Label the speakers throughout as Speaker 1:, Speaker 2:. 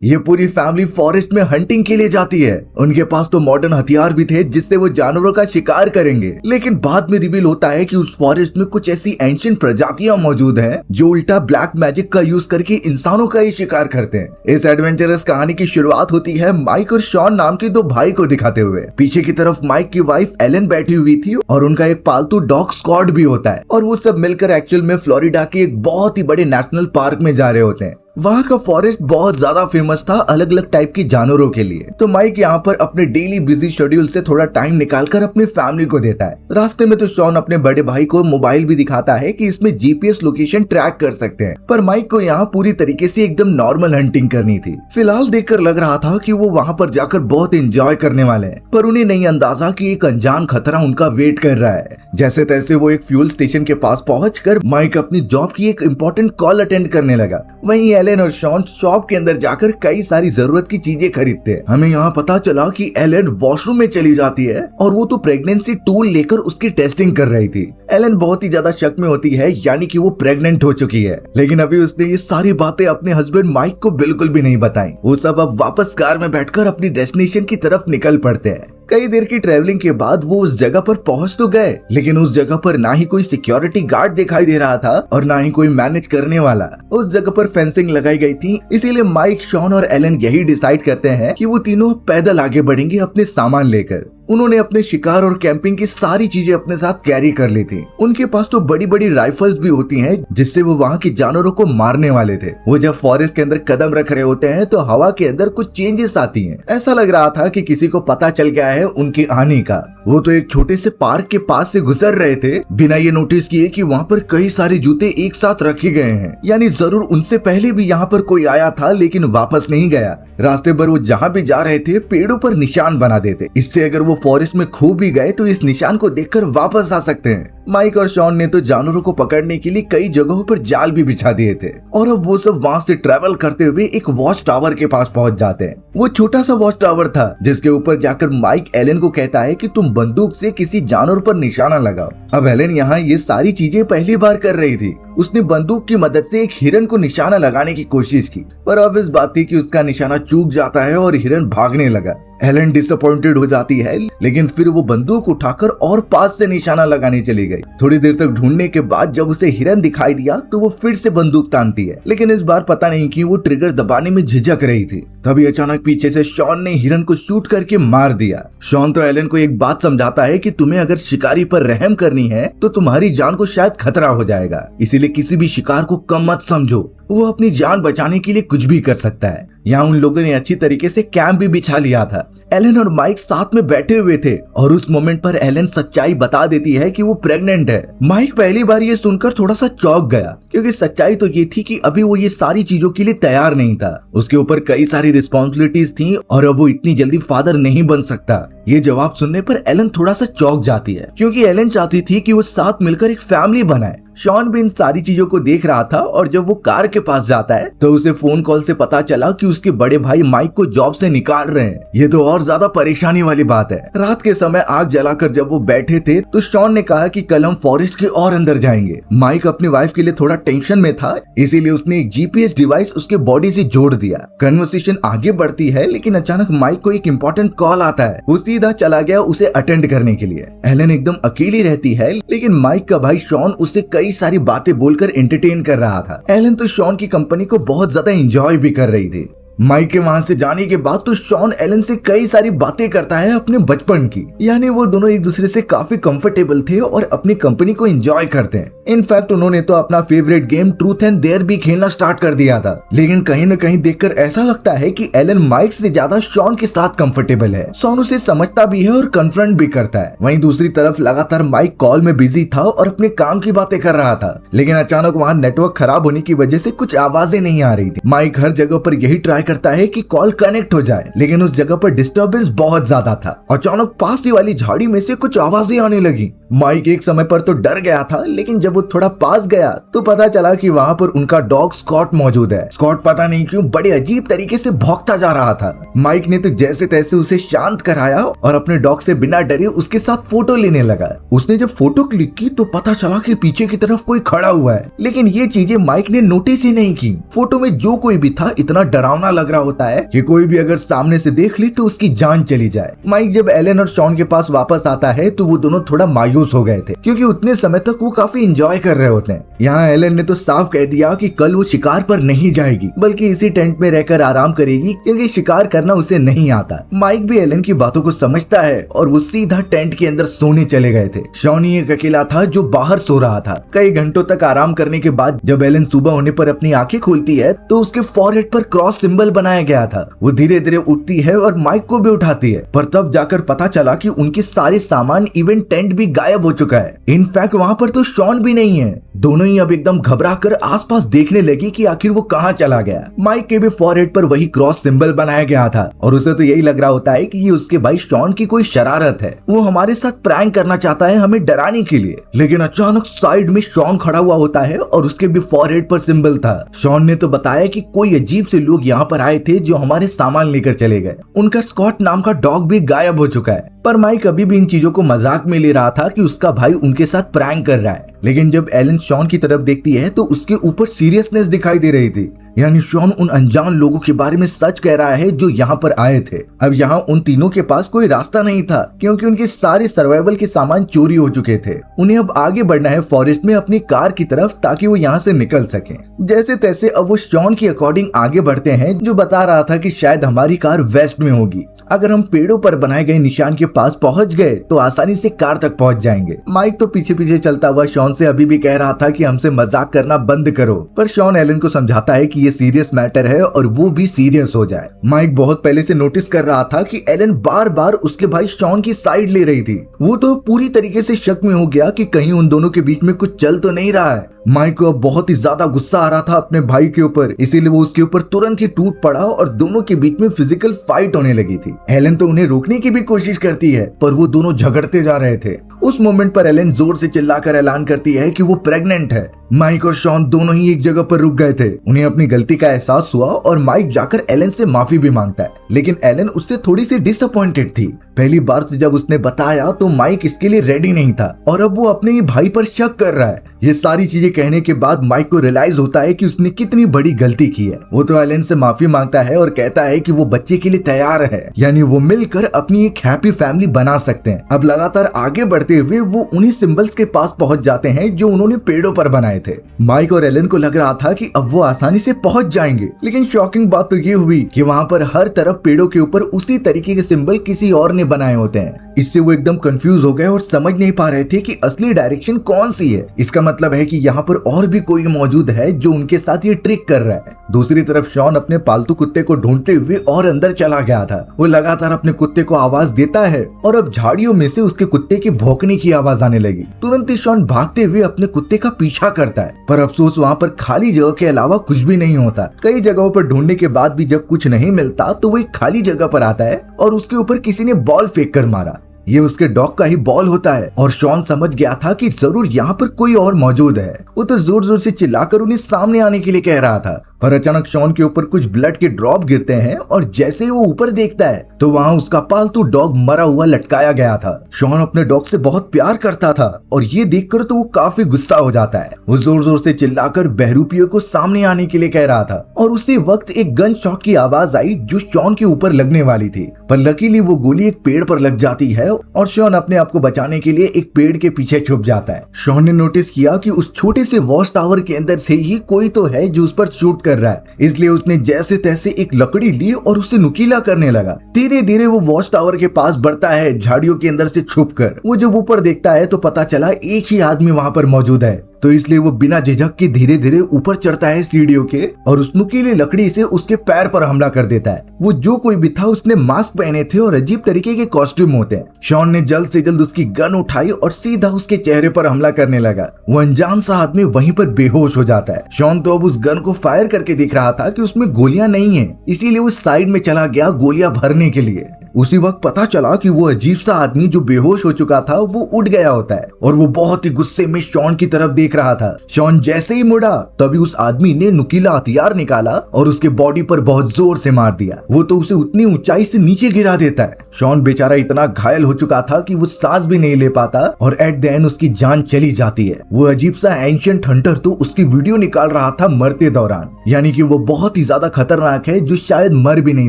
Speaker 1: ये पूरी family forest में हंटिंग के लिए जाती है। उनके पास तो मॉडर्न हथियार भी थे जिससे वो जानवरों का शिकार करेंगे, लेकिन बाद में रिवील होता है कि उस फॉरेस्ट में कुछ ऐसी एंशिएंट प्रजातियां मौजूद हैं जो उल्टा ब्लैक मैजिक का यूज करके इंसानों का ही शिकार करते हैं। इस एडवेंचरस कहानी की शुरुआत होती है माइक और शॉन नाम के दो भाई को दिखाते हुए। पीछे की तरफ माइक की वाइफ एलन बैठी हुई थी और उनका एक पालतू डॉग स्क्वाड भी होता है, और वो सब मिलकर एक्चुअल में फ्लोरिडा के एक बहुत ही बड़े नेशनल पार्क में जा रहे होते हैं। वहाँ का फॉरेस्ट बहुत ज्यादा फेमस था अलग अलग टाइप के जानवरों के लिए। तो माइक यहाँ पर अपने डेली बिजी शेड्यूल से थोड़ा टाइम निकालकर अपनी फैमिली को देता है। रास्ते में तो शॉन अपने बड़े भाई को मोबाइल भी दिखाता है कि इसमें जीपीएस लोकेशन ट्रैक कर सकते हैं, पर माइक को यहाँ पूरी तरीके से एकदम नॉर्मल हंटिंग करनी थी। फिलहाल देखकर लग रहा था कि वो वहाँ पर जाकर बहुत एंजॉय करने वाले हैं, पर उन्हें नहीं अंदाजा कि एक अनजान खतरा उनका वेट कर रहा है। जैसे तैसे वो एक फ्यूल स्टेशन के पास पहुंचकर माइक अपनी जॉब की एक इम्पोर्टेंट कॉल अटेंड करने लगा। वहीं एलन और शॉन शॉप के अंदर जाकर कई सारी जरूरत की चीजें खरीदते हैं। हमें यहाँ पता चला कि एलन वॉशरूम में चली जाती है और वो तो प्रेगनेंसी टूल लेकर उसकी टेस्टिंग कर रही थी। एलन बहुत ही ज्यादा शक में होती है, यानी कि वो प्रेग्नेंट हो चुकी है, लेकिन अभी उसने ये सारी बातें अपने हस्बैंड माइक को बिल्कुल भी नहीं बताई। वो सब अब वापस कार में बैठकर अपनी डेस्टिनेशन की तरफ निकल पड़ते हैं। कई देर की ट्रेवलिंग के बाद वो उस जगह पर पहुंच तो गए, लेकिन उस जगह पर ना ही कोई सिक्योरिटी गार्ड दिखाई दे रहा था और ना ही कोई मैनेज करने वाला। उस जगह पर फेंसिंग लगाई गई थी, इसीलिए माइक, शॉन और एलन यही डिसाइड करते हैं कि वो तीनों पैदल आगे बढ़ेंगे अपने सामान लेकर। उन्होंने अपने शिकार और कैंपिंग की सारी चीजें अपने साथ कैरी कर ली थी। उनके पास तो बड़ी बड़ी राइफल्स भी होती हैं जिससे वो वहाँ के जानवरों को मारने वाले थे। वो जब फॉरेस्ट के अंदर कदम रख रहे होते हैं तो हवा के अंदर कुछ चेंजेस आती हैं। ऐसा लग रहा था कि किसी को पता चल गया है उनके आने का। वो तो एक छोटे से पार्क के पास से गुजर रहे थे बिना ये नोटिस किए कि वहाँ पर कई सारे जूते एक साथ रखे गए हैं, यानी जरूर उनसे पहले भी यहाँ पर कोई आया था लेकिन वापस नहीं गया। रास्ते पर वो जहाँ भी जा रहे थे पेड़ों पर निशान बना देते, इससे अगर वो फॉरेस्ट में खो भी गए तो इस निशान को देखकर वापस आ सकते हैं। माइक और शॉन ने तो जानवरों को पकड़ने के लिए कई जगहों पर जाल भी बिछा दिए थे, और अब वो सब वहाँ से ट्रेवल करते हुए एक वॉच टावर के पास पहुँच जाते हैं। वो छोटा सा वॉच टावर था जिसके ऊपर जाकर माइक एलन को कहता है कि तुम बंदूक से किसी जानवर पर निशाना लगाओ। अब एलन यहाँ ये सारी चीजें पहली बार कर रही थी। उसने बंदूक की मदद से एक हिरन को निशाना लगाने की कोशिश की, पर अब इस बात थी कि उसका निशाना चूक जाता है और हिरन भागने लगा। एलन डिसअपॉइंटेड हो जाती है, लेकिन फिर वो बंदूक उठाकर और पास से निशाना लगाने चली गई। थोड़ी देर तक ढूंढने के बाद जब उसे हिरन दिखाई दिया तो वो फिर से बंदूक तानती है, लेकिन इस बार पता नहीं कि वो ट्रिगर दबाने में झिझक रही थी। तभी अचानक पीछे से शॉन ने हिरन को शूट करके मार दिया। शॉन तो एलन को एक बात समझाता है कि तुम्हें अगर शिकारी पर रहम करनी है तो तुम्हारी जान को शायद खतरा हो जाएगा, इसीलिए किसी भी शिकार को कम मत समझो। वो अपनी जान बचाने के लिए कुछ भी कर सकता है। यहाँ उन लोगों ने अच्छी तरीके से कैंप भी बिछा लिया था। एलन और माइक साथ में बैठे हुए थे और उस मोमेंट पर एलन सच्चाई बता देती है कि वो प्रेग्नेंट है। माइक पहली बार ये सुनकर थोड़ा सा चौंक गया, क्योंकि सच्चाई तो ये थी कि अभी वो ये सारी चीजों के लिए तैयार नहीं था। उसके ऊपर कई सारी रिस्पॉन्सिबिलिटीज थी और अब वो इतनी जल्दी फादर नहीं बन सकता। ये जवाब सुनने पर एलन थोड़ा सा चौंक जाती है, क्योंकि एलन चाहती थी कि वो साथ मिलकर एक फैमिली बनाए। शॉन भी इन सारी चीजों को देख रहा था और जब वो कार के पास जाता है तो उसे फोन कॉल से पता चला कि उसके बड़े भाई माइक को जॉब से निकाल रहे हैं। ये तो और ज्यादा परेशानी वाली बात है। रात के समय आग जलाकर जब वो बैठे थे तो शॉन ने कहा कि कल हम फॉरेस्ट के और अंदर जाएंगे। माइक अपनी वाइफ के लिए थोड़ा टेंशन में था, इसीलिए उसने एक जीपीएस डिवाइस उसके बॉडी से जोड़ दिया। कन्वर्सेशन आगे बढ़ती है, लेकिन अचानक माइक को एक इम्पोर्टेंट कॉल आता है। वो सीधा चला गया उसे अटेंड करने के लिए। एलन एकदम अकेली रहती है, लेकिन माइक का भाई शॉन उससे कई सारी बातें बोलकर एंटरटेन कर रहा था। एलन तो शॉन की कंपनी को बहुत ज्यादा एंजॉय भी कर रही थी। माइक के वहां से जाने के बाद तो शॉन एलन से कई सारी बातें करता है अपने बचपन की, यानी वो दोनों एक दूसरे से काफी कंफर्टेबल थे और अपनी कंपनी को एंजॉय करते हैं। इनफैक्ट उन्होंने तो अपना favourite game truth and dare भी खेलना स्टार्ट कर दिया था, लेकिन कहीं न कहीं देखकर ऐसा लगता है कि एलन माइक से ज्यादा शॉन के साथ कंफर्टेबल है। शॉन उसे समझता भी है और कन्फ्रंट भी करता है। वहीं दूसरी तरफ लगातार माइक कॉल में बिजी था और अपने काम की बातें कर रहा था, लेकिन अचानक वहाँ नेटवर्क खराब होने की वजह से कुछ आवाजें नहीं आ रही थी। माइक हर जगह पर यही ट्राई करता है कि कॉल कनेक्ट हो जाए, लेकिन उस जगह पर डिस्टरबेंस बहुत ज्यादा था। अचानक पास ही वाली झाड़ी में से कुछ आवाजें आने लगी। माइक एक समय पर तो डर गया था, लेकिन जब वो थोड़ा पास गया तो पता चला कि वहाँ पर उनका डॉग स्कॉट मौजूद है। स्कॉट पता नहीं क्यों बड़े अजीब तरीके से भौंकता जा रहा था। माइक ने तो जैसे तैसे उसे शांत कराया और अपने डॉग से बिना डरे उसके साथ फोटो लेने लगा। उसने जब फोटो क्लिक की तो पता चला कि पीछे की तरफ कोई खड़ा हुआ है, लेकिन ये चीजें माइक ने नोटिस ही नहीं की। फोटो में जो कोई भी था इतना डरावना लग रहा होता है कि कोई भी अगर सामने से देख ली तो उसकी जान चली जाए। माइक जब एलन और शॉन के पास वापस आता है तो वो दोनों थोड़ा मायूस हो गए थे, क्योंकि उतने समय तक वो काफी एंजॉय कर रहे होते हैं। यहाँ एलन ने तो साफ कह दिया कि कल वो शिकार पर नहीं जाएगी, बल्कि इसी टेंट में रहकर आराम करेगी, क्योंकि शिकार करना उसे नहीं आता। माइक भी एलन की बातों को समझता है और वो सीधा टेंट के अंदर सोने चले गए थे। शॉन ही एक अकेला था जो बाहर सो रहा था। कई घंटों तक आराम करने के बाद जब एलन सुबह होने पर अपनी आंखें खोलती है तो उसके फॉरहेड पर क्रॉस सिंबल बनाया गया था। वो धीरे धीरे उठती है और माइक को भी उठाती है, पर तब जाकर पता चला कि उनके सारे सामान इवन टेंट भी गायब हो चुका है। इनफैक्ट वहाँ पर तो शॉन भी नहीं है। दोनों ही अब एकदम घबरा कर आसपास देखने लगी कि आखिर वो कहाँ चला गया। माइक के भी फॉरहेड पर वही क्रॉस सिंबल बनाया गया था और उसे तो यही लग रहा होता है कि ये उसके भाई शॉन की कोई शरारत है। वो हमारे साथ प्रैंक करना चाहता है हमें डराने के लिए। लेकिन अचानक साइड में शॉन खड़ा हुआ होता है और उसके भी फॉरहेड पर सिंबल था। शॉन ने तो बताया कि कोई अजीब से लोग यहाँ पर आए थे जो हमारे सामान लेकर चले गए। उनका स्कॉट नाम का डॉग भी गायब हो चुका है। पर माइक अभी भी इन चीजों को मजाक में ले रहा था कि उसका भाई उनके साथ प्रैंक कर रहा है। लेकिन जब एलन शॉन की तरफ देखती है तो उसके ऊपर सीरियसनेस दिखाई दे रही थी, यानी शॉन उन अनजान लोगों के बारे में सच कह रहा है जो यहाँ पर आए थे। अब यहाँ उन तीनों के पास कोई रास्ता नहीं था, क्योंकि उनके सारे सर्वाइवल के सामान चोरी हो चुके थे। उन्हें अब आगे बढ़ना है फॉरेस्ट में अपनी कार की तरफ, ताकि वो यहाँ से निकल सके। जैसे तैसे अब वो शॉन की अकॉर्डिंग आगे बढ़ते हैं, जो बता रहा था कि शायद हमारी कार वेस्ट में होगी। अगर हम पेड़ों पर बनाए गए निशान के पास पहुंच गए तो आसानी से कार तक पहुंच जाएंगे। माइक तो पीछे पीछे चलता हुआ शॉन से अभी भी कह रहा था कि हमसे मजाक करना बंद करो, पर शॉन एलन को समझाता है कि ये सीरियस मैटर है और वो भी सीरियस हो जाए। माइक बहुत पहले से नोटिस कर रहा था कि एलन बार बार उसके भाई शॉन की साइड ले रही थी। वो तो पूरी तरीके से शक में हो गया कि कहीं उन दोनों के बीच में कुछ चल तो नहीं रहा है। माइक को अब बहुत ही ज्यादा गुस्सा आ रहा था अपने भाई के ऊपर, इसीलिए वो उसके ऊपर तुरंत ही टूट पड़ा और दोनों के बीच में फिजिकल फाइट होने लगी थी। एलन तो उन्हें रोकने की भी कोशिश करती है, पर वो दोनों झगड़ते जा रहे थे। उस मोमेंट पर एलन जोर से चिल्लाकर ऐलान करती है कि वो प्रेग्नेंट है। माइक और शॉन दोनों ही एक जगह पर रुक गए थे। उन्हें अपनी गलती का एहसास हुआ और माइक जाकर एलन से माफी भी मांगता है, लेकिन एलन उससे थोड़ी सी डिसअपॉइंटेड थी। पहली बार से जब उसने बताया तो माइक इसके लिए रेडी नहीं था और अब वो अपने ही भाई पर शक कर रहा है। ये सारी चीजें कहने के बाद माइक को रियलाइज होता है कि उसने कितनी बड़ी गलती की है। वो तो एलन से माफी मांगता है और कहता है कि वो बच्चे के लिए तैयार है, यानी वो मिलकर अपनी एक हैप्पी फैमिली बना सकते हैं। अब लगातार आगे बढ़ते हुए वो उन्हीं सिंबल्स के पास पहुंच जाते हैं जो उन्होंने पेड़ों पर बनाए थे। माइक और एलन को लग रहा था कि अब वो आसानी से पहुंच जाएंगे, लेकिन शॉकिंग बात तो ये हुई कि वहाँ पर हर तरफ पेड़ों के ऊपर उसी तरीके के सिंबल किसी और ने बनाए होते हैं। इससे वो एकदम कंफ्यूज हो गए और समझ नहीं पा रहे थे कि असली डायरेक्शन कौन सी है। इसका मतलब है कि यहाँ पर और भी कोई मौजूद है जो उनके साथ ये ट्रिक कर रहा है। दूसरी तरफ शॉन अपने पालतू कुत्ते को ढूंढते हुए और अंदर चला गया था। वो लगातार अपने कुत्ते को आवाज देता है और अब झाड़ियों में से उसके कुत्ते की भौंकने की आवाज आने लगी। तुरंत ही शॉन भागते हुए अपने कुत्ते का पीछा करता है, पर अफसोस वहाँ पर खाली जगह के अलावा कुछ भी नहीं होता। कई जगहों पर ढूंढने के बाद भी जब कुछ नहीं मिलता तो वो एक खाली जगह पर आता है और उसके ऊपर किसी ने बॉल फेंक कर मारा। ये उसके डॉग का ही बॉल होता है और शॉन समझ गया था कि जरूर यहाँ पर कोई और मौजूद है। वो तो जोर जोर से चिल्लाकर उन्हें सामने आने के लिए कह रहा था, पर अचानक शॉन के ऊपर कुछ ब्लड के ड्रॉप गिरते हैं और जैसे ही वो ऊपर देखता है तो वहाँ उसका पालतू डॉग मरा हुआ लटकाया गया था। शॉन अपने डॉग से बहुत प्यार करता था और ये देखकर तो वो काफी गुस्सा हो जाता है। वो जोर जोर से चिल्लाकर बहरूपियों को सामने आने के लिए कह रहा था और उसी वक्त एक गन शॉट की आवाज आई जो शॉन के ऊपर लगने वाली थी, पर लकीली वो गोली एक पेड़ पर लग जाती है और शॉन अपने आप को बचाने के लिए एक पेड़ के पीछे छुप जाता है। शॉन ने नोटिस किया कि उस छोटे से वॉच टावर के अंदर से ही कोई तो है जो उस पर शूट कर रहा है, इसलिए उसने जैसे तैसे एक लकड़ी ली और उसे नुकीला करने लगा। धीरे धीरे वो वॉच टावर के पास बढ़ता है, झाड़ियों के अंदर से छुपकर। वो जब ऊपर देखता है तो पता चला एक ही आदमी वहाँ पर मौजूद है, तो इसलिए वो बिना झिझक के धीरे धीरे ऊपर चढ़ता है सीढ़ियों के और उस नुकीली लकड़ी से उसके पैर पर हमला कर देता है। वो जो कोई भी था उसने मास्क पहने थे और अजीब तरीके के कॉस्ट्यूम होते हैं। शॉन ने जल्द से जल्द उसकी गन उठाई और सीधा उसके चेहरे पर हमला करने लगा। वो अनजान सा आदमी वहीं पर बेहोश हो जाता है। शॉन तो अब उस गन को फायर करके देख रहा था कि उसमें गोलियां नहीं है, इसीलिए वो साइड में चला गया गोलियां भरने के लिए। उसी वक्त पता चला कि वो अजीब सा आदमी जो बेहोश हो चुका था वो उठ गया होता है और वो बहुत ही गुस्से में शॉन की तरफ देख रहा था। शॉन जैसे ही मुड़ा तभी उस आदमी ने नुकीला हथियार निकाला और उसके बॉडी पर बहुत जोर से मार दिया। वो तो उसे उतनी ऊंचाई से नीचे गिरा देता है। शॉन बेचारा इतना घायल हो चुका था कि वो सांस भी नहीं ले पाता और एट द एंड उसकी जान चली जाती है। वो अजीब सा एंशिएंट हंटर तो उसकी वीडियो निकाल रहा था मरते दौरान, यानी कि वो बहुत ही ज्यादा खतरनाक है जो शायद मर भी नहीं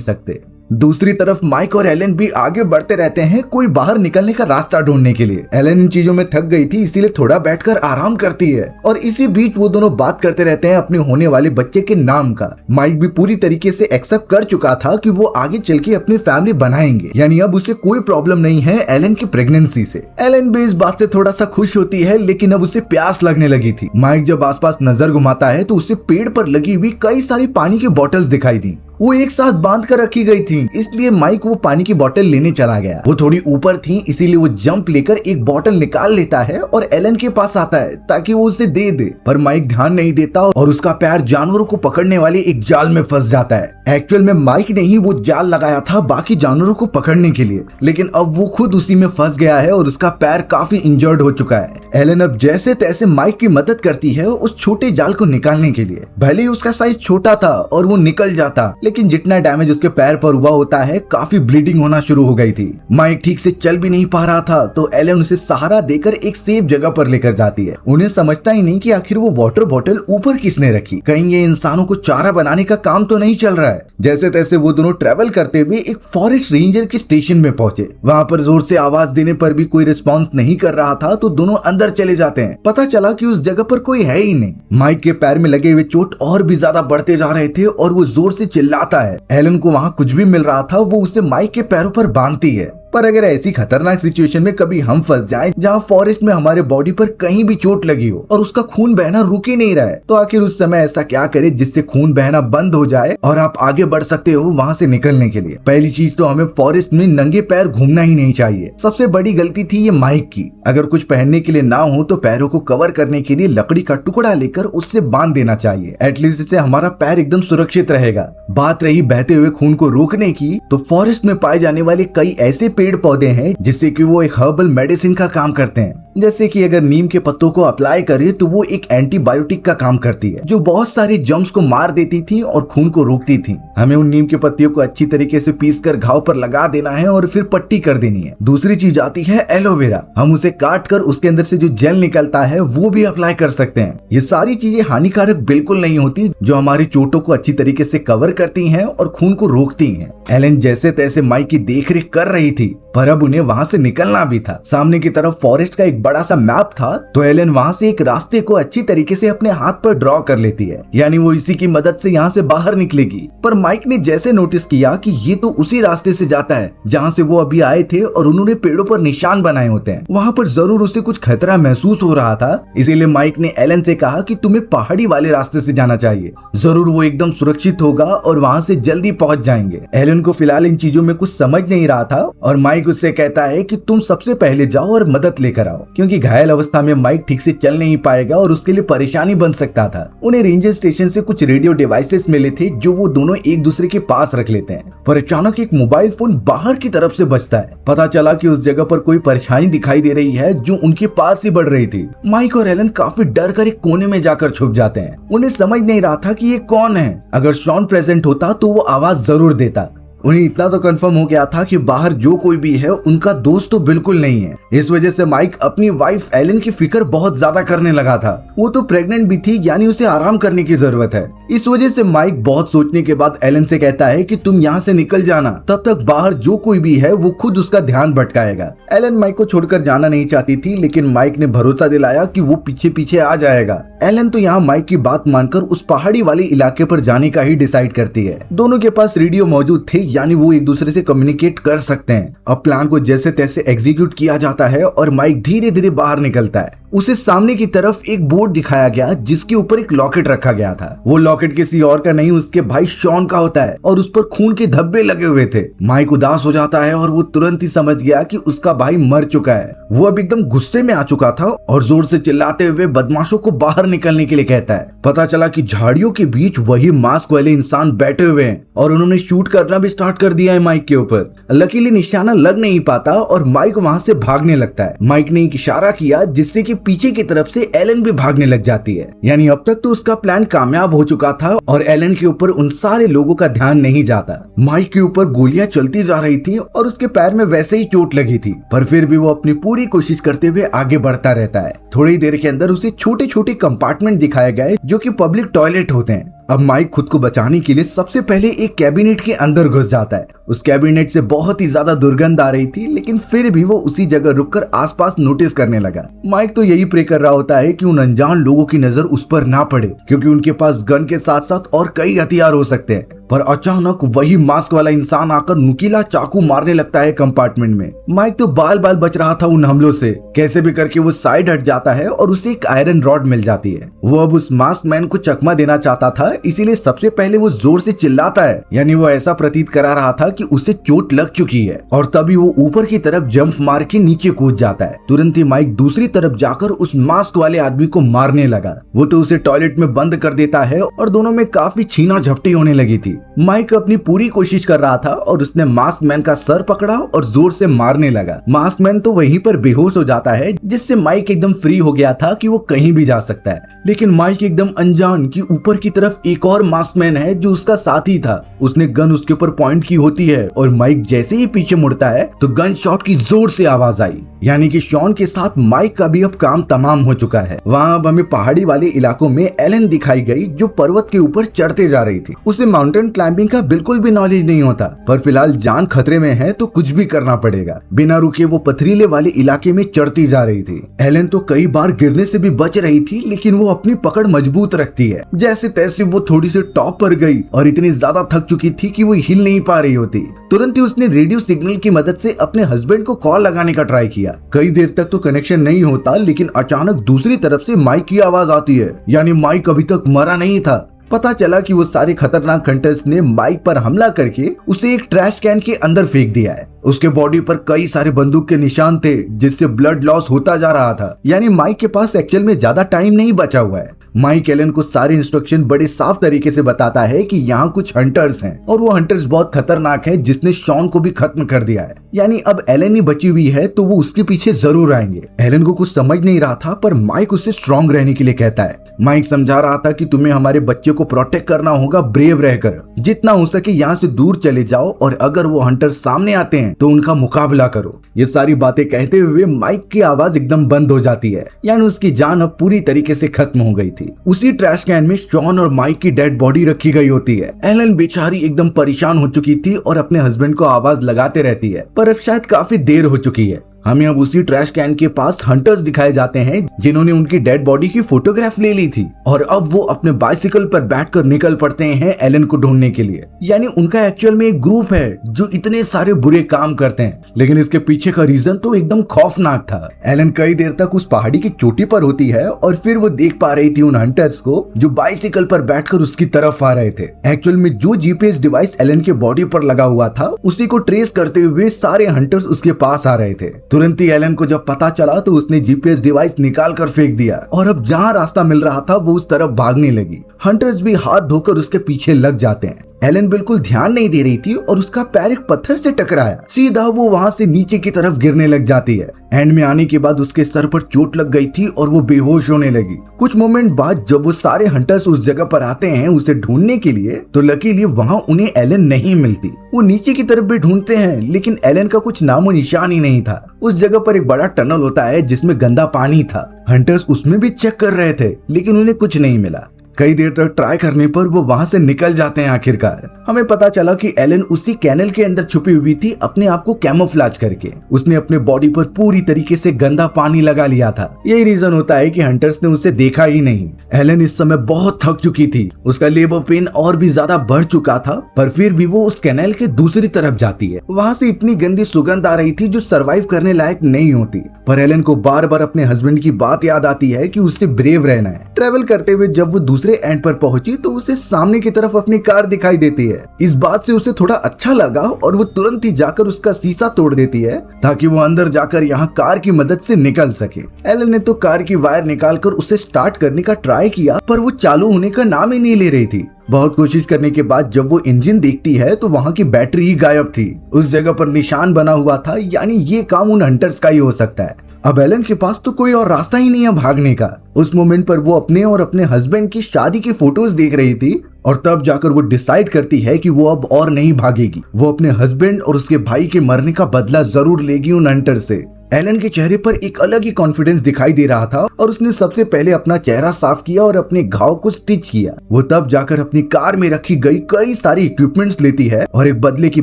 Speaker 1: सकते। दूसरी तरफ माइक और एलन भी आगे बढ़ते रहते हैं कोई बाहर निकलने का रास्ता ढूंढने के लिए। एलन इन चीजों में थक गई थी इसीलिए थोड़ा बैठकर आराम करती है और इसी बीच वो दोनों बात करते रहते हैं अपने होने वाले बच्चे के नाम का। माइक भी पूरी तरीके से एक्सेप्ट कर चुका था कि वो आगे चल के अपनी फैमिली बनाएंगे, यानी अब उसे कोई प्रॉब्लम नहीं है एलन की प्रेगनेंसी से। एलन भी इस बात से थोड़ा सा खुश होती है लेकिन अब उसे प्यास लगने लगी थी। माइक जब आसपास नजर घुमाता है तो उसे पेड़ पर लगी हुई कई सारी पानी की बोतल्स दिखाई दी। वो एक साथ बांध कर रखी गई थी, इसलिए माइक वो पानी की बोतल लेने चला गया। वो थोड़ी ऊपर थी इसीलिए वो जंप लेकर एक बोतल निकाल लेता है और एलन के पास आता है ताकि वो उसे दे दे, पर माइक ध्यान नहीं देता और उसका पैर जानवरों को पकड़ने वाले एक जाल में फंस जाता है। एक्चुअल में माइक ने ही वो जाल लगाया था बाकी जानवरों को पकड़ने के लिए, लेकिन अब वो खुद उसी में फंस गया है और उसका पैर काफी इंजर्ड हो चुका है। एलन अब जैसे तैसे माइक की मदद करती है उस छोटे जाल को निकालने के लिए। भले ही उसका साइज छोटा था और वो निकल जाता, लेकिन जितना डैमेज उसके पैर पर हुआ होता है काफी ब्लीडिंग होना शुरू हो गई थी। माइक ठीक से चल भी नहीं पा रहा था तो एलन उसे सहारा देकर एक सेफ जगह पर लेकर जाती है। उन्हें समझता ही नहीं कि आखिर वो वाटर बॉटल ऊपर किसने रखी, कहीं ये इंसानों को चारा बनाने का काम तो नहीं चल रहा है। जैसे तैसे वो दोनों ट्रेवल करते हुए एक फॉरेस्ट रेंजर के स्टेशन में पहुंचे। वहाँ पर जोर से आवाज देने पर भी कोई रिस्पॉन्स नहीं कर रहा था तो दोनों अंदर चले जाते हैं। पता चला कि उस जगह पर कोई है ही नहीं। माइक के पैर में लगे हुए चोट और भी ज्यादा बढ़ते जा रहे थे और वो जोर से चिल्लाता है। एलन को वहाँ कुछ भी मिल रहा था वो उसे माइक के पैरों पर बांधती है। पर अगर ऐसी खतरनाक सिचुएशन में कभी हम फंस जाएं जहां फॉरेस्ट में हमारे बॉडी पर कहीं भी चोट लगी हो और उसका खून बहना रुक ही नहीं रहा है, तो आखिर उस समय ऐसा क्या करे जिससे खून बहना बंद हो जाए और आप आगे बढ़ सकते हो वहां से निकलने के लिए। पहली चीज तो हमें फॉरेस्ट में नंगे पैर घूमना ही नहीं चाहिए। सबसे बड़ी गलती थी ये माइक की। अगर कुछ पहनने के लिए ना हो तो पैरों को कवर करने के लिए लकड़ी का टुकड़ा लेकर उससे बांध देना चाहिए। एटलीस्ट इससे हमारा पैर एकदम सुरक्षित रहेगा। बात रही बहते हुए खून को रोकने की, तो फॉरेस्ट में पाए जाने वाले कई ऐसे पेड़ पौधे हैं जिससे कि वो एक हर्बल मेडिसिन का काम करते हैं। जैसे कि अगर नीम के पत्तों को अप्लाई करें तो वो एक एंटीबायोटिक का काम करती है जो बहुत सारे जर्म्स को मार देती थी और खून को रोकती थी। हमें उन नीम के पत्तियों को अच्छी तरीके से पीसकर घाव पर लगा देना है और फिर पट्टी कर देनी है। दूसरी चीज आती है एलोवेरा। हम उसे काट कर उसके अंदर से जो जेल निकलता है वो भी अप्लाई कर सकते हैं। ये सारी चीजें हानिकारक बिल्कुल नहीं होती, जो हमारी चोटों को अच्छी तरीके से कवर करती हैं और खून को रोकती हैं। एलन जैसे तैसे माइक की देखरेख कर रही थी, पर अब उन्हें वहां से निकलना भी था। सामने की तरफ फॉरेस्ट का एक बड़ा सा मैप था, तो एलन वहां से एक रास्ते को अच्छी तरीके से अपने हाथ पर ड्रॉ कर लेती है, यानी वो इसी की मदद से यहाँ से बाहर निकलेगी। पर माइक ने जैसे नोटिस किया कि ये तो उसी रास्ते से जाता है जहाँ से वो अभी आए थे और उन्होंने पेड़ों पर निशान बनाए होते हैं, वहाँ पर जरूर उसे कुछ खतरा महसूस हो रहा था। इसीलिए माइक ने एलन से कहा कि तुम्हें पहाड़ी वाले रास्ते से जाना चाहिए, जरूर वो एकदम सुरक्षित होगा और वहाँ से जल्दी पहुँच जाएंगे। एलन को फिलहाल इन चीजों में कुछ समझ नहीं रहा था और माइक उससे कहता है कि तुम सबसे पहले जाओ और मदद लेकर आओ, क्योंकि घायल अवस्था में माइक ठीक से चल नहीं पाएगा और उसके लिए परेशानी बन सकता था। उन्हें रेंजर स्टेशन से कुछ रेडियो डिवाइसेस मिले थे जो वो दोनों एक दूसरे के पास रख लेते हैं, पर अचानक एक मोबाइल फोन बाहर की तरफ से बजता है। पता चला कि उस जगह पर कोई परेशानी दिखाई दे रही है जो उनके पास ही बढ़ रही थी। माइक और एलन काफी डर कर एक कोने में जाकर छुप जाते हैं। उन्हें समझ नहीं रहा था कि ये कौन है। अगर शॉन प्रेजेंट होता तो वो आवाज जरूर देता। उन्हें इतना तो कंफर्म हो गया था कि बाहर जो कोई भी है उनका दोस्त तो बिल्कुल नहीं है। इस वजह से माइक अपनी वाइफ एलन की फिक्र बहुत ज्यादा करने लगा था। वो तो प्रेग्नेंट भी थी, यानी उसे आराम करने की जरूरत है। इस वजह से माइक बहुत सोचने के बाद एलन से कहता है कि तुम यहाँ से निकल जाना, तब तक बाहर जो कोई भी है वो खुद उसका ध्यान भटकाएगा। एलन माइक को छोड़कर जाना नहीं चाहती थी, लेकिन माइक ने भरोसा दिलाया कि वो पीछे पीछे आ जाएगा। एलन तो यहाँ माइक की बात मानकर उस पहाड़ी वाले इलाके पर जाने का ही डिसाइड करती है। दोनों के पास रेडियो मौजूद थे, यानी वो एक दूसरे से कम्युनिकेट कर सकते हैं। अब प्लान को जैसे तैसे एग्जीक्यूट किया जाता है और माइक धीरे धीरे बाहर निकलता है। उसे सामने की तरफ एक बोर्ड दिखाया गया जिसके ऊपर एक लॉकेट रखा गया था। वो लॉकेट किसी और का नहीं, उसके भाई शॉन का होता है और उस पर खून के धब्बे लगे हुए थे। माइक उदास हो जाता है और वो तुरंत ही समझ गया कि उसका भाई मर चुका है। वो अब एकदम गुस्से में आ चुका था और जोर से चिल्लाते हुए बदमाशों को बाहर निकलने के लिए कहता है। पता चला कि झाड़ियों के बीच वही मास्क वाले इंसान बैठे हुए हैं और उन्होंने शूट करना भी स्टार्ट कर दिया है माइक के ऊपर। लकीली निशाना लग नहीं पाता और माइक वहाँ से भागने लगता है। माइक ने एक इशारा किया जिससे कि पीछे की तरफ से एलन भी भागने लग जाती है। यानी अब तक तो उसका प्लान कामयाब हो चुका था और एलन के ऊपर उन सारे लोगों का ध्यान नहीं जाता। माइक के ऊपर गोलियां चलती जा रही थी और उसके पैर में वैसे ही चोट लगी थी, पर फिर भी वो अपनी पूरी कोशिश करते हुए आगे बढ़ता रहता है। थोड़ी देर के अंदर उसे छोटे छोटे कंपार्टमेंट दिखाए गए जो कि पब्लिक टॉयलेट होते हैं। अब माइक खुद को बचाने के लिए सबसे पहले एक कैबिनेट के अंदर घुस जाता है। उस कैबिनेट से बहुत ही ज्यादा दुर्गंध आ रही थी, लेकिन फिर भी वो उसी जगह रुककर आसपास नोटिस करने लगा। माइक तो यही प्रे कर रहा होता है कि उन अनजान लोगों की नजर उस पर ना पड़े, क्योंकि उनके पास गन के साथ साथ और कई हथियार हो सकते हैं। पर अचानक वही मास्क वाला इंसान आकर नुकीला चाकू मारने लगता है कंपार्टमेंट में। माइक तो बाल बाल बच रहा था उन हमलों से। कैसे भी करके वो साइड हट जाता है और उसे एक आयरन रॉड मिल जाती है। वो अब उस मास्क मैन को चकमा देना चाहता था, इसीलिए सबसे पहले वो जोर से चिल्लाता है। यानी वो ऐसा प्रतीत करा रहा था कि उसे चोट लग चुकी है, और तभी वो ऊपर की तरफ जंप मार के नीचे कूद जाता है। तुरंत ही माइक दूसरी तरफ जाकर उस मास्क वाले आदमी को मारने लगा। वो तो उसे टॉयलेट में बंद कर देता है और दोनों में काफी छीना झपटी होने लगी थी। माइक अपनी पूरी कोशिश कर रहा था और उसने मास्क मैन का सर पकड़ा और जोर से मारने लगा। मास्क मैन तो वहीं पर बेहोश हो जाता है, जिससे माइक एकदम फ्री हो गया था कि वो कहीं भी जा सकता है। लेकिन माइक एकदम अनजान कि ऊपर की तरफ एक और मास्क मैन है जो उसका साथी था। उसने गन उसके ऊपर पॉइंट की होती है और माइक जैसे ही पीछे मुड़ता है तो गन शॉट की जोर से आवाज आई। यानी कि शॉन के साथ माइक का भी अब काम तमाम हो चुका है। वहाँ अब हमें पहाड़ी वाले इलाकों में एलन दिखाई गई जो पर्वत के ऊपर चढ़ते जा रही थी। उसे माउंटेन क्लाइंबिंग का बिल्कुल भी नॉलेज नहीं होता, पर फिलहाल जान खतरे में है तो कुछ भी करना पड़ेगा। बिना रुके वो पथरीले वाले इलाके में चढ़ती जा रही थी। एलन तो कई बार गिरने से भी बच रही थी, लेकिन वो अपनी पकड़ मजबूत रखती है। जैसे तैसे वो थोड़ी सी टॉप पर गई और इतनी ज्यादा थक चुकी थी कि वो हिल नहीं पा रही होती। तुरंत ही उसने रेडियो सिग्नल की मदद से अपने हस्बैंड को कॉल लगाने का ट्राई किया। कई देर तक तो कनेक्शन नहीं होता, लेकिन अचानक दूसरी तरफ से माइक की आवाज आती है। यानी माइक अभी तक मरा नहीं था। पता चला कि वो सारे खतरनाक हंटर्स ने माइक पर हमला करके उसे एक ट्रैश कैन के अंदर फेंक दिया है। उसके बॉडी पर कई सारे बंदूक के निशान थे, जिससे ब्लड लॉस होता जा रहा था। यानी माइक के पास एक्चुअल में ज्यादा टाइम नहीं बचा हुआ है। माइक एलन को सारे इंस्ट्रक्शन बड़े साफ तरीके से बताता है कि यहाँ कुछ हंटर्स हैं और वो हंटर्स बहुत खतरनाक है, जिसने शॉन को भी खत्म कर दिया है। यानी अब एलन ही बची हुई है तो वो उसके पीछे जरूर आएंगे। एलन को कुछ समझ नहीं रहा था, पर माइक उसे स्ट्रॉन्ग रहने के लिए कहता है। माइक समझा रहा था कि तुम्हें हमारे बच्चे को प्रोटेक्ट करना होगा, ब्रेव रहकर जितना हो सके यहाँ से दूर चले जाओ, और अगर वो हंटर सामने आते हैं तो उनका मुकाबला करो। ये सारी बातें कहते हुए माइक की आवाज एकदम बंद हो जाती है। यानी उसकी जान अब पूरी तरीके से खत्म हो गई थी। उसी ट्रैश कैन में शॉन और माइक की डेड बॉडी रखी गई होती है। एलन बेचारी एकदम परेशान हो चुकी थी और अपने हस्बैंड को आवाज लगाते रहती है, पर अब शायद काफी देर हो चुकी है। हमें अब उसी ट्रैश कैन के पास हंटर्स दिखाए जाते हैं जिन्होंने उनकी डेड बॉडी की फोटोग्राफ ले ली थी, और अब वो अपने बाइसिकल पर बैठकर निकल पड़ते हैं एलन को ढूंढने के लिए। यानी उनका एक्चुअल में एक ग्रुप है जो इतने सारे बुरे काम करते हैं, लेकिन इसके पीछे का रीजन तो एकदम खौफनाक था। एलन कई देर तक उस पहाड़ी की चोटी पर होती है और फिर वो देख पा रही थी उन हंटर्स को जो बाइसिकल पर बैठकर उसकी तरफ आ रहे थे। एक्चुअल में जो जीपीएस डिवाइस एलन के बॉडी पर लगा हुआ था, उसी को ट्रेस करते हुए सारे हंटर्स उसके पास आ रहे थे। तुरंत ही एलन को जब पता चला तो उसने जीपीएस डिवाइस निकाल कर फेंक दिया, और अब जहां रास्ता मिल रहा था वो उस तरफ भागने लगी। हंटर्स भी हाथ धोकर उसके पीछे लग जाते हैं। एलन बिल्कुल ध्यान नहीं दे रही थी और उसका पैर एक पत्थर से टकराया। सीधा वो वहां से नीचे की तरफ गिरने लग जाती है। एंड में आने के बाद उसके सर पर चोट लग गई थी और वो बेहोश होने लगी। कुछ मोमेंट बाद जब वो सारे हंटर्स उस जगह पर आते हैं उसे ढूंढने के लिए, तो लकीली वहां उन्हें एलन नहीं मिलती। वो नीचे की तरफ भी ढूंढते हैं, लेकिन एलन का कुछ नामो निशान ही नहीं था। उस जगह पर एक बड़ा टनल होता है जिसमें गंदा पानी था। हंटर्स उसमें भी चेक कर रहे थे, लेकिन उन्हें कुछ नहीं मिला। कई देर तक ट्राई करने पर वो वहां से निकल जाते हैं। आखिरकार हमें पता चला कि एलन उसी कैनल के अंदर छुपी हुई थी, अपने आप को कैमोफ्लेज करके। उसने अपने बॉडी पर पूरी तरीके से गंदा पानी लगा लिया था। यही रीजन होता है कि हंटर्स ने उसे देखा ही नहीं। एलन इस समय बहुत थक चुकी थी, उसका लेबर पेन और भी ज्यादा बढ़ चुका था, पर फिर भी वो उस कैनल के दूसरी तरफ जाती है। वहां से इतनी गंदी सुगंध आ रही थी जो सरवाइव करने लायक नहीं होती। पर एलन को बार बार अपने हस्बैंड की बात याद आती है कि उससे ब्रेव रहना है। ट्रेवल करते हुए जब वो दूसरी दूसरे एंड पर पहुंची तो उसे सामने की तरफ अपनी कार दिखाई देती है। इस बात से उसे थोड़ा अच्छा लगा और वो तुरंत ही जाकर उसका शीशा तोड़ देती है ताकि वो अंदर जाकर यहाँ कार की मदद से निकल सके। एलन ने तो कार की वायर निकालकर उसे स्टार्ट करने का ट्राई किया पर वो चालू होने का नाम ही नहीं ले रही थी। बहुत कोशिश करने के बाद जब वो इंजन देखती है तो वहाँ की बैटरी ही गायब थी। उस जगह पर निशान बना हुआ था, यानी ये काम उन हंटर्स का ही हो सकता है। अब एलन के पास तो कोई और रास्ता ही नहीं है भागने का। उस मोमेंट पर वो अपने और अपने हस्बैंड की शादी की फोटोज देख रही थी और तब जाकर वो डिसाइड करती है कि वो अब और नहीं भागेगी। वो अपने हस्बैंड और उसके भाई के मरने का बदला जरूर लेगी उन हंटर से। एलन के चेहरे पर एक अलग ही कॉन्फिडेंस दिखाई दे रहा था और उसने सबसे पहले अपना चेहरा साफ किया और अपने घाव को स्टिच किया। वो तब जाकर अपनी कार में रखी गई कई सारी इक्विपमेंट्स लेती है और एक बदले की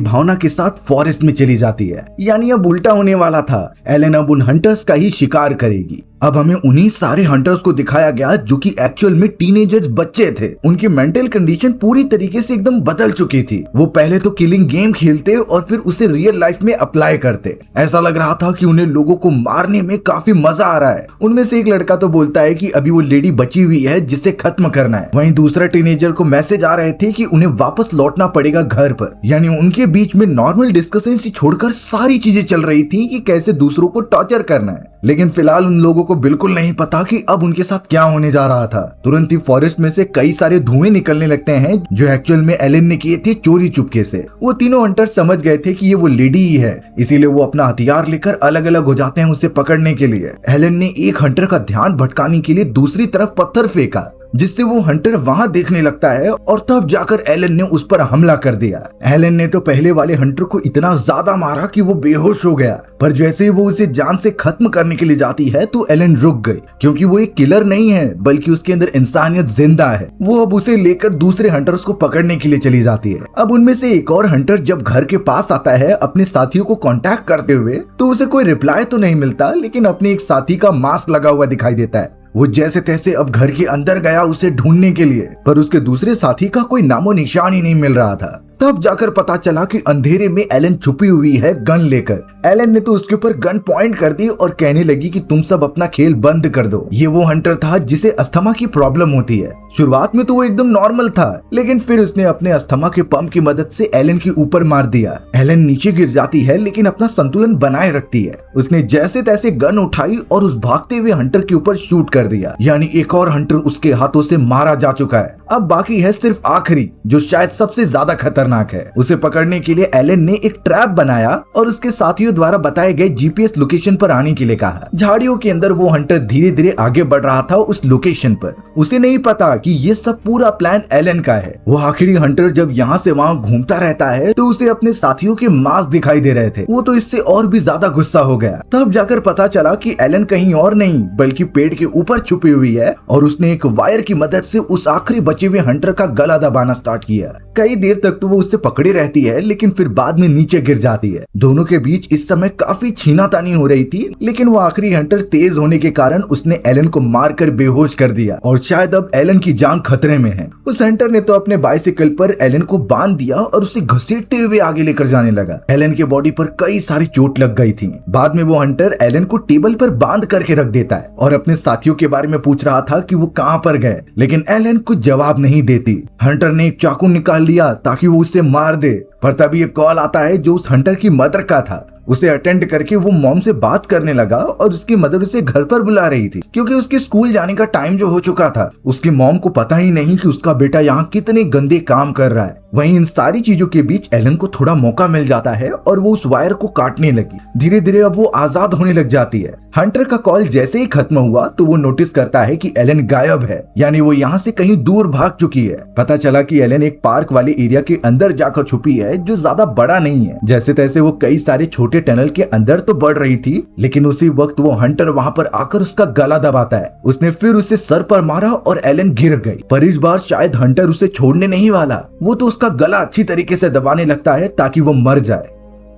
Speaker 1: भावना के साथ फॉरेस्ट में चली जाती है। यानी अब उल्टा होने वाला था, एलन अब उन हंटर्स का ही शिकार करेगी। अब हमें उन्हीं सारे हंटर्स को दिखाया गया जो कि एक्चुअल में टीनेजर्स बच्चे थे। उनकी मेंटल कंडीशन पूरी तरीके से एकदम बदल चुकी थी। वो पहले तो किलिंग गेम खेलते और फिर उसे रियल लाइफ में अप्लाई करते। ऐसा लग रहा था कि उन्हें लोगों को मारने में काफी मजा आ रहा है। उनमें से एक लड़का तो बोलता है कि अभी वो लेडी बची हुई है जिसे खत्म करना है। वहीं दूसरा टीनेजर को मैसेज आ रहे थे कि उन्हें वापस लौटना पड़ेगा घर पर। यानी उनके बीच में नॉर्मल डिस्कशन से छोड़कर सारी चीजें चल रही थी कि कैसे दूसरों को टॉर्चर करना है। लेकिन फिलहाल उन लोगों को बिल्कुल नहीं पता कि अब उनके साथ क्या होने जा रहा था। तुरंत ही फॉरेस्ट में से कई सारे धुएं निकलने लगते हैं जो एक्चुअल में एलन ने किए थे चोरी चुपके से। वो तीनों हंटर समझ गए थे कि ये वो लेडी ही है, इसीलिए वो अपना हथियार लेकर अलग अलग हो जाते हैं उसे पकड़ने के लिए। एलन ने एक हंटर का ध्यान भटकाने के लिए दूसरी तरफ पत्थर फेंका जिससे वो हंटर वहां देखने लगता है और तब जाकर एलन ने उस पर हमला कर दिया। एलन ने तो पहले वाले हंटर को इतना ज्यादा मारा कि वो बेहोश हो गया, पर जैसे ही वो उसे जान से खत्म करने के लिए जाती है तो एलन रुक गई, क्योंकि वो एक किलर नहीं है बल्कि उसके अंदर इंसानियत जिंदा है। वो अब उसे लेकर दूसरे हंटर्स को पकड़ने के लिए चली जाती है। अब उनमें से एक और हंटर जब घर के पास आता है अपने साथियों को कांटेक्ट करते हुए तो उसे कोई रिप्लाई तो नहीं मिलता, लेकिन अपने एक साथी का मास्क लगा हुआ दिखाई देता है। वो जैसे तैसे अब घर के अंदर गया उसे ढूंढने के लिए, पर उसके दूसरे साथी का कोई नामो निशान ही नहीं मिल रहा था। तब जाकर पता चला कि अंधेरे में एलन छुपी हुई है गन लेकर। एलन ने तो उसके ऊपर गन पॉइंट कर दी और कहने लगी कि तुम सब अपना खेल बंद कर दो। ये वो हंटर था जिसे अस्थमा की प्रॉब्लम होती है। शुरुआत में तो वो एकदम नॉर्मल था, लेकिन फिर उसने अपने अस्थमा के पंप की मदद से एलन के ऊपर मार दिया। एलन नीचे गिर जाती है लेकिन अपना संतुलन बनाए रखती है। उसने जैसे तैसे गन उठाई और उस भागते हुए हंटर के ऊपर शूट कर दिया। यानी एक और हंटर उसके हाथों से मारा जा चुका है। अब बाकी है सिर्फ आखिरी, जो शायद सबसे ज्यादा खतरनाक है। उसे पकड़ने के लिए एलन ने एक ट्रैप बनाया और उसके साथियों द्वारा बताए गए जीपीएस लोकेशन पर आने के लिए कहा। झाड़ियों के अंदर वो हंटर धीरे धीरे आगे बढ़ रहा था उस लोकेशन पर। उसे नहीं पता कि ये सब पूरा प्लान एलन का है। वो आखिरी हंटर जब यहाँ से वहाँ घूमता रहता है तो उसे अपने साथियों के मास्क दिखाई दे रहे थे। वो तो इससे और भी ज्यादा गुस्सा हो गया। तब जाकर पता चला कि एलन कहीं और नहीं बल्कि पेड़ के ऊपर छुपी हुई है और उसने एक वायर की मदद से उस आखिरी बचे हुए हंटर का गला दबाना स्टार्ट किया। कई देर तक तो वो उससे पकड़ी रहती है, लेकिन फिर बाद में नीचे गिर जाती है। दोनों के बीच इस समय काफी छीनातानी हो रही थी, लेकिन वो आखिरी हंटर तेज होने के कारण उसने एलन को मारकर बेहोश कर दिया और शायद अब एलन की जान खतरे में है। उस हंटर ने तो अपने बाइसिकल पर एलन को बांध दिया और उसे घसीटते हुए आगे लेकर जाने लगा। एलन के बॉडी पर कई सारी चोट लग गई थी। बाद में वो हंटर एलन को टेबल पर बांध करके रख देता है और अपने साथियों के बारे में पूछ रहा था कि वो कहाँ पर गए, लेकिन एलन कुछ जवाब नहीं देती। हंटर ने एक चाकू निकाल लिया ताकि वो उसे मार दे, पर तभी एक कॉल आता है जो उस हंटर की मदर का था। उसे अटेंड करके वो मॉम से बात करने लगा और उसकी मदर उसे घर पर बुला रही थी क्योंकि उसके स्कूल जाने का टाइम जो हो चुका था। उसकी मॉम को पता ही नहीं कि उसका बेटा यहाँ कितने गंदे काम कर रहा है। वहीं इन सारी चीजों के बीच एलन को थोड़ा मौका मिल जाता है और वो उस वायर को काटने लगी। धीरे धीरे अब वो आजाद होने लग जाती है। हंटर का कॉल जैसे ही खत्म हुआ तो वो नोटिस करता है कि एलन गायब है, यानी वो यहाँ से कहीं दूर भाग चुकी है। पता चला कि एलन एक पार्क वाले एरिया के अंदर जाकर छुपी है जो ज्यादा बड़ा नहीं है। जैसे तैसे वो कई सारे छोटे टनल के अंदर तो बढ़ रही थी, लेकिन उसी वक्त वो हंटर वहाँ पर आकर उसका गला दबाता है। उसने फिर उसे सर पर मारा और एलन गिर गई। पर इस बार शायद हंटर उसे छोड़ने नहीं वाला। वो तो उसका गला अच्छी तरीके से दबाने लगता है ताकि वो मर जाए।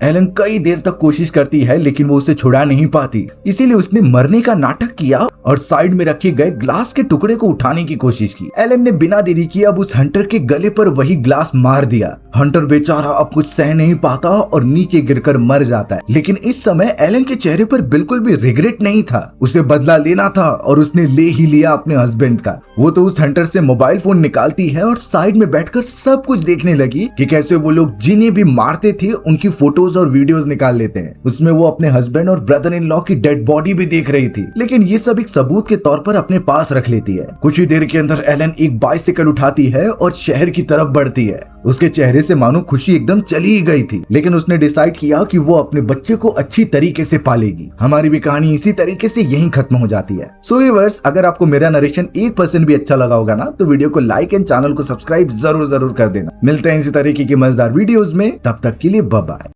Speaker 1: एलन कई देर तक कोशिश करती है लेकिन वो उसे छुड़ा नहीं पाती, इसीलिए उसने मरने का नाटक किया और साइड में रखे गए ग्लास के टुकड़े को उठाने की कोशिश की। एलन ने बिना देरी किए अब उस हंटर के गले पर वही ग्लास मार दिया। हंटर बेचारा अब कुछ सह नहीं पाता और नीचे गिरकर मर जाता है। लेकिन इस समय एलन के चेहरे पर बिल्कुल भी रिग्रेट नहीं था, उसे बदला लेना था और उसने ले ही लिया अपने हस्बैंड का। वो तो उस हंटर से मोबाइल फोन निकालती है और साइड में बैठकर सब कुछ देखने लगी कि कैसे वो लोग जिन्हें भी मारते थे उनकी फोटोज और वीडियोस निकाल लेते हैं। उसमें वो अपने हस्बैंड और ब्रदर इन लॉ की डेड बॉडी भी देख रही थी, लेकिन ये सब एक सबूत के तौर पर अपने पास रख लेती है। कुछ ही देर के अंदर एलन एक बाइसिकल उठाती है और शहर की तरफ बढ़ती है। उसके चेहरे से मानो खुशी एकदम चली ही गई थी, लेकिन उसने डिसाइड किया कि वो अपने बच्चे को अच्छी तरीके से पालेगी। हमारी भी कहानी इसी तरीके से यहीं खत्म हो जाती है। सो व्यूअर्स, अगर आपको मेरा नरेशन 1% भी अच्छा लगा होगा ना, तो वीडियो को लाइक एंड चैनल को सब्सक्राइब जरूर कर देना। मिलते हैं इसी तरीके की मजेदार वीडियोस में, तब तक के लिए बाय बाय।